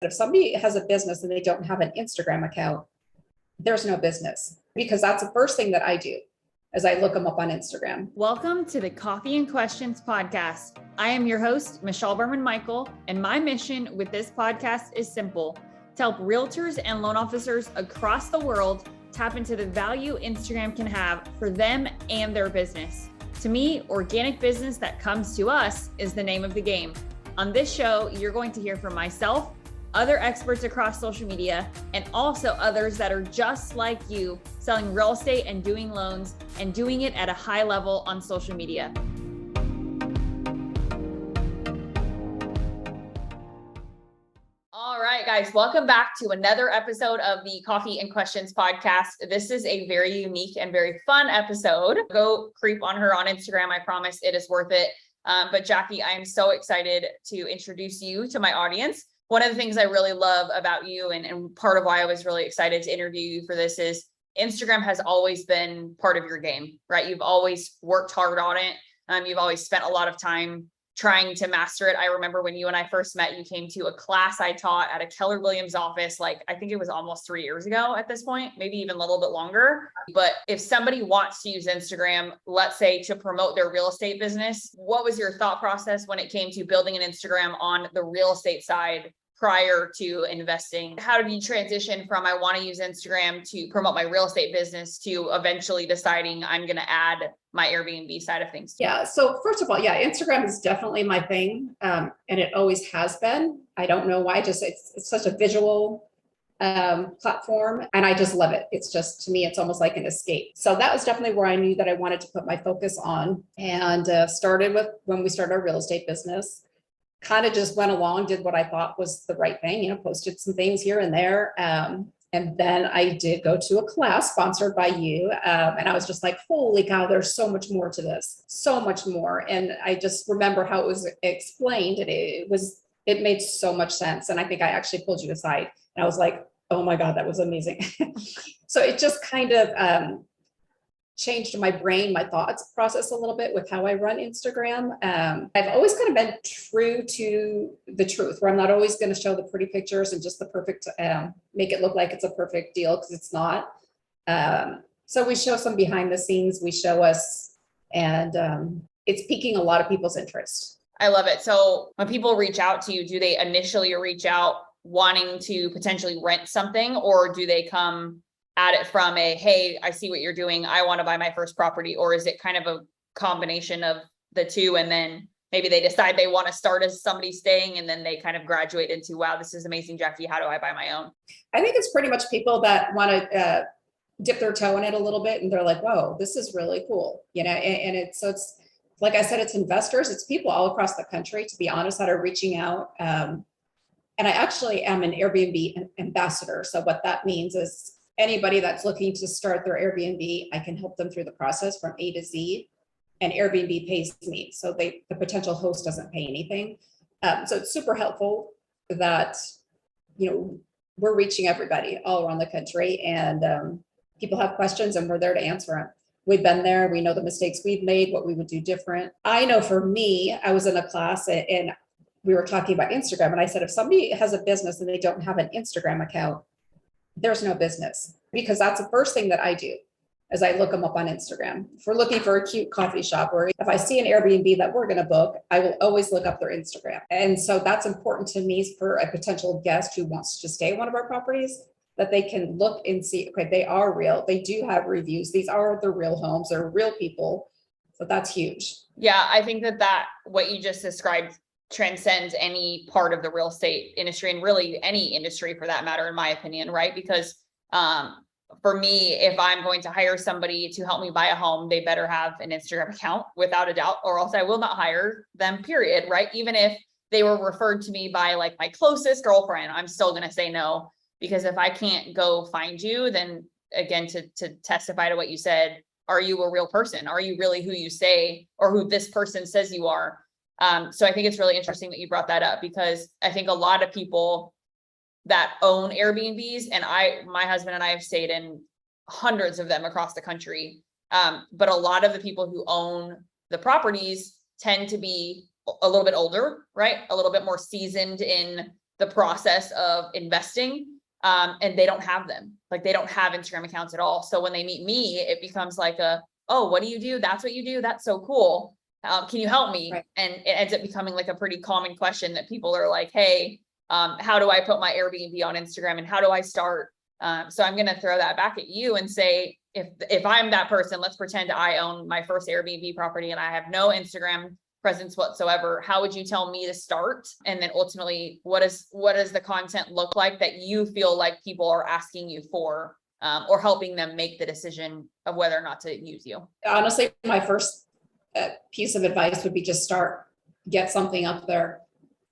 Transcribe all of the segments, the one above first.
If somebody has a business and they don't have an Instagram account, there's no business, because that's the first thing that I do as I look them up on Instagram. Welcome to the Coffee and Questions podcast. I am your host, Michelle Berman-Michael, and my mission with this podcast is simple: to help realtors and loan officers across the world tap into the value Instagram can have for them and their business. To me, organic business that comes to us is the name of the game. On this show, you're going to hear from myself, other experts across social media, and also others that are just like you, selling real estate and doing loans and doing it at a high level on social media. All right, guys, welcome back to another episode of the Coffee and Questions podcast. This is a very unique and very fun episode. Go creep on her on Instagram. I promise it is worth it. But Jackie, I am so excited to introduce you to my audience. One of the things I really love about you, and part of why I was really excited to interview you for this, is Instagram has always been part of your game, right? You've always worked hard on it. You've always spent a lot of time trying to master it. I remember when you and I first met, you came to a class I taught at a Keller Williams office, like I think it was almost 3 years ago at this point, maybe even a little bit longer. But if somebody wants to use Instagram, let's say to promote their real estate business, what was your thought process when it came to building an Instagram on the real estate side prior to investing? How did you transition from I want to use Instagram to promote my real estate business to eventually deciding I'm going to add my Airbnb side of things? Yeah. So first of all, Instagram is definitely my thing. And it always has been. I don't know why, just it's such a visual platform, and I just love it. It's just, to me, it's almost like an escape. So that was definitely where I knew that I wanted to put my focus on, and started with when we started our real estate business. Kind of just went along, did what I thought was the right thing, posted some things here and there. And then I did go to a class sponsored by you. And I was just like, holy cow, there's so much more to this, so much more. And I just remember how it was explained, and it made so much sense. And I think I actually pulled you aside and I was like, oh my God, that was amazing. So it just kind of changed my brain, my thoughts process a little bit with how I run Instagram. I've always kind of been true to the truth, where I'm not always going to show the pretty pictures and just the perfect, make it look like it's a perfect deal, because it's not. So we show some behind the scenes, we show us, and it's piquing a lot of people's interest. I love it. So when people reach out to you, do they initially reach out wanting to potentially rent something, or do they come at it from a, hey, I see what you're doing, I want to buy my first property? Or is it kind of a combination of the two, and then maybe they decide they want to start as somebody staying, and then they kind of graduate into, wow, this is amazing, Jackie, how do I buy my own? I think it's pretty much people that want to dip their toe in it a little bit, and they're like, whoa, this is really cool. And it's like I said, it's investors, it's people all across the country, to be honest, that are reaching out. And I actually am an Airbnb ambassador. So what that means is anybody that's looking to start their Airbnb, I can help them through the process from A to Z, and Airbnb pays me. So the potential host doesn't pay anything. So it's super helpful that, we're reaching everybody all around the country, and people have questions and we're there to answer them. We've been there. We know the mistakes we've made, what we would do different. I know for me, I was in a class and we were talking about Instagram, and I said, if somebody has a business and they don't have an Instagram account, there's no business, because that's the first thing that I do as I look them up on Instagram. If we're looking for a cute coffee shop, or if I see an Airbnb that we're going to book, I will always look up their Instagram. And so that's important to me for a potential guest who wants to stay at one of our properties, that they can look and see, okay, they are real. They do have reviews. These are the real homes. They're real people. So that's huge. Yeah, I think that what you just described transcends any part of the real estate industry, and really any industry for that matter, in my opinion, right? Because for me, if I'm going to hire somebody to help me buy a home, they better have an Instagram account without a doubt, or else I will not hire them, period, right? Even if they were referred to me by like my closest girlfriend, I'm still going to say no, because if I can't go find you, then again, to testify to what you said, are you a real person? Are you really who you say, or who this person says you are? So I think it's really interesting that you brought that up, because I think a lot of people that own Airbnbs, and my husband and I have stayed in hundreds of them across the country. But a lot of the people who own the properties tend to be a little bit older, right? A little bit more seasoned in the process of investing. And they don't have them. Like they don't have Instagram accounts at all. So when they meet me, it becomes like oh, what do you do? That's what you do. That's so cool. Can you help me? Right. And it ends up becoming like a pretty common question that people are like, hey, how do I put my Airbnb on Instagram and how do I start? So I'm going to throw that back at you and say, if I'm that person, let's pretend I own my first Airbnb property and I have no Instagram presence whatsoever. How would you tell me to start? And then ultimately, what does the content look like that you feel like people are asking you for, or helping them make the decision of whether or not to use you? Honestly, my first piece of advice would be just get something up there,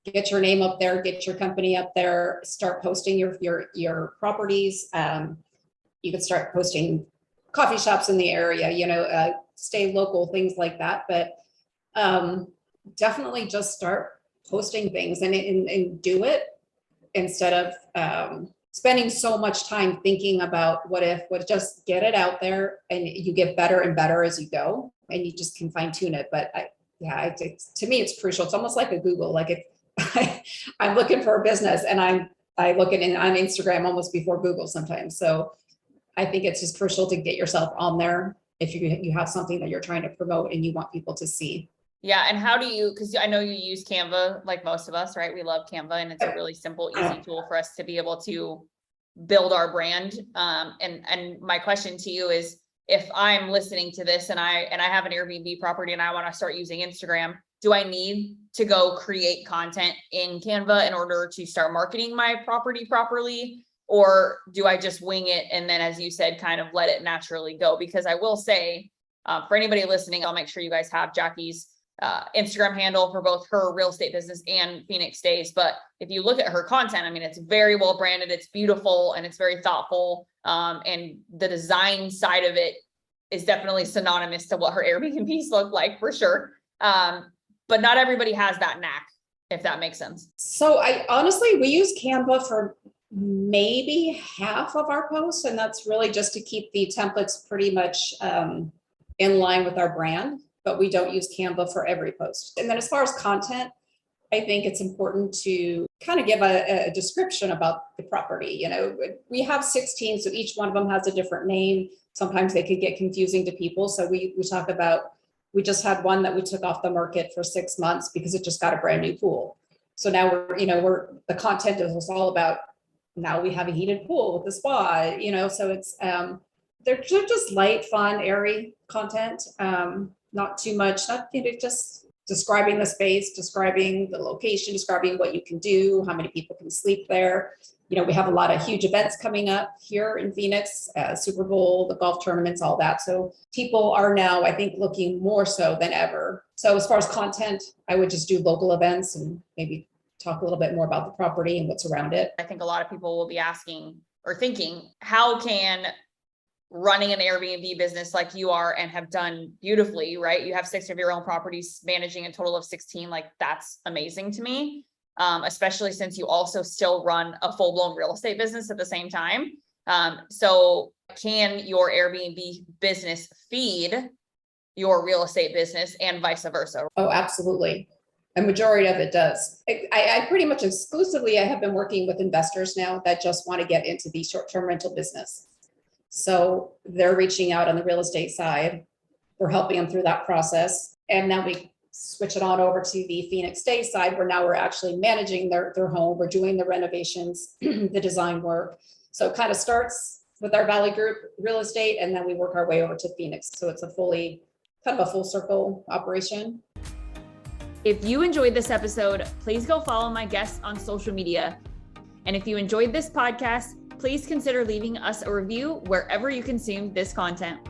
get your name up there, get your company up there, start posting your properties. You could start posting coffee shops in the area, stay local, things like that. But definitely just start posting things and do it instead of spending so much time thinking about just get it out there, and you get better and better as you go, and you just can fine tune it. But to me, it's crucial. It's almost like a Google. Like if I'm looking for a business and I look on Instagram almost before Google sometimes. So I think it's just crucial to get yourself on there if you have something that you're trying to promote and you want people to see. Yeah. And how do you, because I know you use Canva like most of us, right? We love Canva and it's a really simple, easy tool for us to be able to build our brand. And my question to you is, if I'm listening to this and I have an Airbnb property and I want to start using Instagram, do I need to go create content in Canva in order to start marketing my property properly? Or do I just wing it and then, as you said, kind of let it naturally go? Because I will say, for anybody listening, I'll make sure you guys have Jackie's Instagram handle for both her real estate business and Phoenix Stays. But if you look at her content, I mean, it's very well branded, it's beautiful, and it's very thoughtful. And the design side of it is definitely synonymous to what her Airbnbs look like, for sure. But not everybody has that knack, if that makes sense. So we use Canva for maybe half of our posts, and that's really just to keep the templates pretty much in line with our brand, but we don't use Canva for every post. And then as far as content, I think it's important to kind of give a description about the property. We have 16, so each one of them has a different name. Sometimes they could get confusing to people. So we talk about, we just had one that we took off the market for 6 months because it just got a brand new pool. So now the content is all about, now we have a heated pool with the spa, so it's, they're just light, fun, airy content. Not too much, just describing the space, describing the location, describing what you can do, how many people can sleep there. We have a lot of huge events coming up here in Phoenix, Super Bowl, the golf tournaments, all that. So people are now, I think, looking more so than ever. So as far as content, I would just do local events and maybe talk a little bit more about the property and what's around it. I think a lot of people will be asking or thinking, how can running an Airbnb business like you are and have done beautifully, right? You have 6 of your own properties, managing a total of 16. Like, that's amazing to me. Especially since you also still run a full-blown real estate business at the same time. So can your Airbnb business feed your real estate business and vice versa? Oh, absolutely. A majority of it does. I pretty much exclusively, I have been working with investors now that just want to get into the short-term rental business. So they're reaching out on the real estate side. We're helping them through that process. And then we switch it on over to the Phoenix Stays side, where now we're actually managing their home. We're doing the renovations, the design work. So it kind of starts with our Valley Group real estate, and then we work our way over to Phoenix. So it's a kind of a full circle operation. If you enjoyed this episode, please go follow my guests on social media. And if you enjoyed this podcast, please consider leaving us a review wherever you consume this content.